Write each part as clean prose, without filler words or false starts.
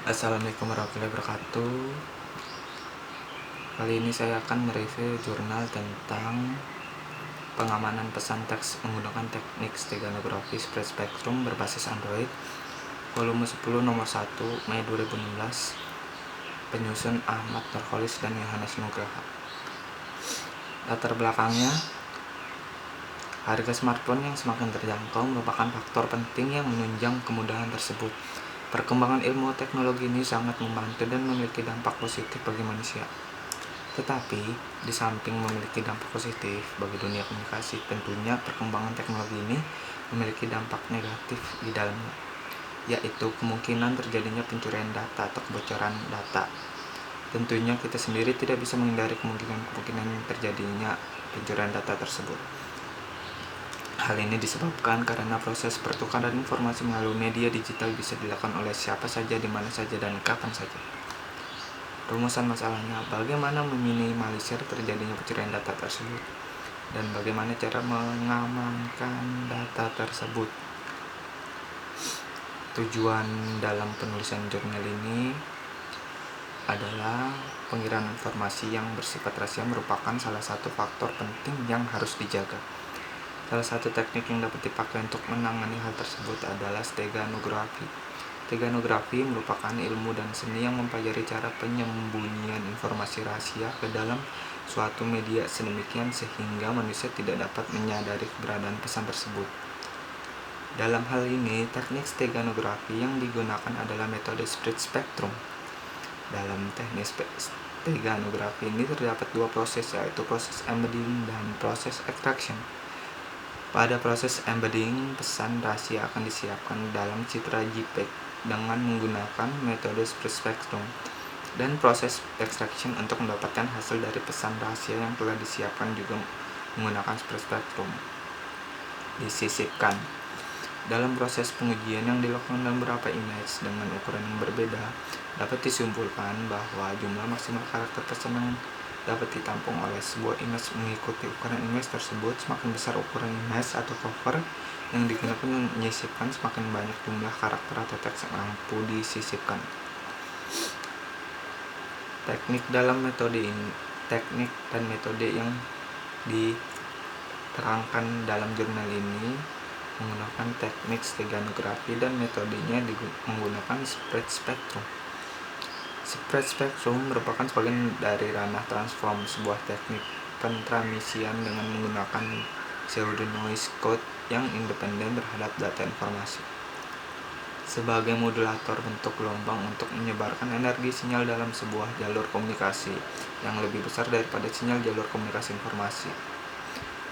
Assalamualaikum warahmatullahi wabarakatuh. Kali ini saya akan mereview jurnal tentang pengamanan pesan teks menggunakan teknik steganografi spread spectrum berbasis Android, volume 10 nomor 1 Mei 2016, penyusun Ahmad Nurholis dan Yohanes Nugraha. Latar belakangnya, harga smartphone yang semakin terjangkau merupakan faktor penting yang menunjang kemudahan tersebut. Perkembangan ilmu teknologi ini sangat membantu dan memiliki dampak positif bagi manusia. Tetapi, di samping memiliki dampak positif bagi dunia komunikasi, tentunya perkembangan teknologi ini memiliki dampak negatif di dalamnya, yaitu kemungkinan terjadinya pencurian data atau kebocoran data. Tentunya kita sendiri tidak bisa menghindari kemungkinan terjadinya pencurian data tersebut. Hal ini disebabkan karena proses pertukaran informasi melalui media digital bisa dilakukan oleh siapa saja, di mana saja, dan kapan saja. Rumusan masalahnya, bagaimana meminimalisir terjadinya pencurian data tersebut, dan bagaimana cara mengamankan data tersebut. Tujuan dalam penulisan jurnal ini adalah pengiriman informasi yang bersifat rahasia merupakan salah satu faktor penting yang harus dijaga. Salah satu teknik yang dapat dipakai untuk menangani hal tersebut adalah steganografi. Steganografi merupakan ilmu dan seni yang mempelajari cara penyembunyian informasi rahasia ke dalam suatu media sedemikian sehingga manusia tidak dapat menyadari keberadaan pesan tersebut. Dalam hal ini, teknik steganografi yang digunakan adalah metode spread spectrum. Dalam teknik steganografi ini terdapat dua proses, yaitu proses embedding dan proses extraction. Pada proses embedding, pesan rahasia akan disiapkan dalam citra JPEG dengan menggunakan metode spread spectrum, dan proses extraction untuk mendapatkan hasil dari pesan rahasia yang telah disiapkan juga menggunakan spread spectrum disisipkan. Dalam proses pengujian yang dilakukan dalam beberapa image dengan ukuran yang berbeda, dapat disimpulkan bahwa jumlah maksimal karakter pesan yang dapat ditampung oleh sebuah image mengikuti ukuran image tersebut. Semakin besar ukuran image atau cover yang digunakan menyisipkan, semakin banyak jumlah karakter atau teks yang mampu disisipkan. Teknik dan metode yang diterangkan dalam jurnal ini menggunakan teknik steganografi dan metodenya menggunakan spread spectrum. Spread spectrum merupakan bagian dari ranah transform, sebuah teknik pentransmisian dengan menggunakan pseudo-noise code yang independen terhadap data informasi sebagai modulator bentuk gelombang untuk menyebarkan energi sinyal dalam sebuah jalur komunikasi yang lebih besar daripada sinyal jalur komunikasi informasi.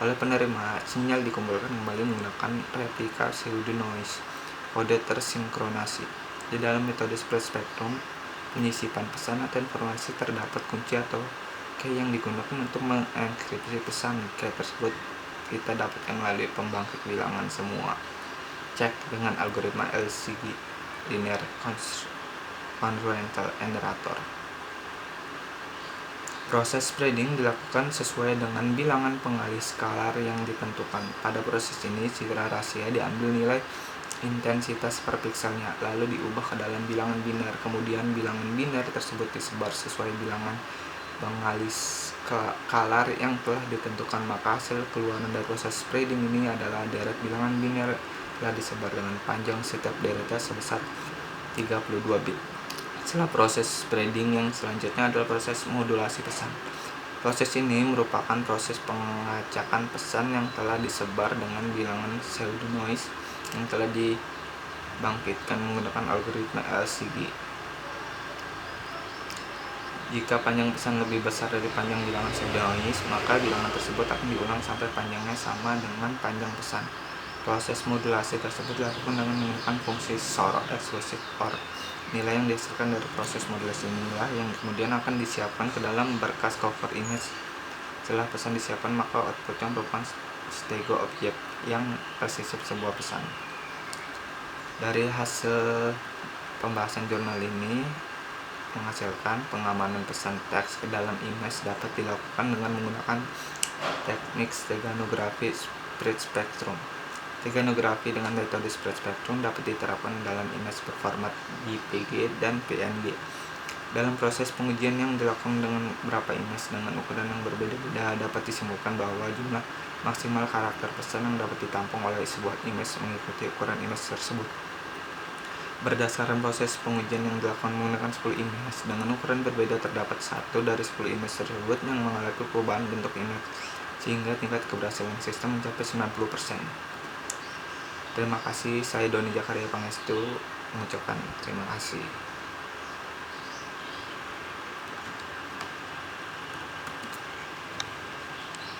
Oleh penerima, sinyal dikumpulkan kembali menggunakan replika pseudo-noise kode tersinkronasi. Di dalam metode spread spectrum, penyisipan pesan atau informasi terdapat kunci atau key yang digunakan untuk mengenkripsi pesan. Key tersebut kita dapatkan melalui pembangkit bilangan semua. Cek dengan algoritma LCG, Linear Congruent Generator. Proses spreading dilakukan sesuai dengan bilangan pengalih skalar yang ditentukan. Pada proses ini, citra rahasia diambil nilai intensitas per pikselnya, lalu diubah ke dalam bilangan biner. Kemudian bilangan biner tersebut disebar sesuai bilangan pengalih skalar yang telah ditentukan. Maka hasil keluaran dari proses spreading ini adalah deret bilangan biner telah disebar dengan panjang setiap deretnya sebesar 32 bit. Setelah proses spreading, yang selanjutnya adalah proses modulasi pesan. Proses ini merupakan proses pengacakan pesan yang telah disebar dengan bilangan pseudo-noise yang telah dibangkitkan menggunakan algoritma LCG. Jika panjang pesan lebih besar dari panjang bilangan pseudo-noise, maka bilangan tersebut akan diulang sampai panjangnya sama dengan panjang pesan. Proses modulasi tersebut dilakukan dengan menggunakan fungsi SOR exclusive OR. Nilai yang dihasilkan dari proses modulasi inilah yang kemudian akan disiapkan ke dalam berkas cover image. Setelah pesan disiapkan, maka outputnya merupakan stego objek yang tersisip sebuah pesan. Dari hasil pembahasan jurnal ini menghasilkan pengamanan pesan teks ke dalam image dapat dilakukan dengan menggunakan teknik steganografi spread spectrum. Teknografi dengan metode spread spectrum dapat diterapkan dalam image berformat JPG dan PNG. Dalam proses pengujian yang dilakukan dengan beberapa image dengan ukuran yang berbeda-beda, dapat disimpulkan bahwa jumlah maksimal karakter pesan yang dapat ditampung oleh sebuah image mengikuti ukuran image tersebut. Berdasarkan proses pengujian yang dilakukan menggunakan 10 image dengan ukuran berbeda, terdapat 1 dari 10 image tersebut yang mengalami perubahan bentuk image, sehingga tingkat keberhasilan sistem mencapai 90%. Terima kasih, saya Doni Jakaria Pangestu mengucapkan terima kasih.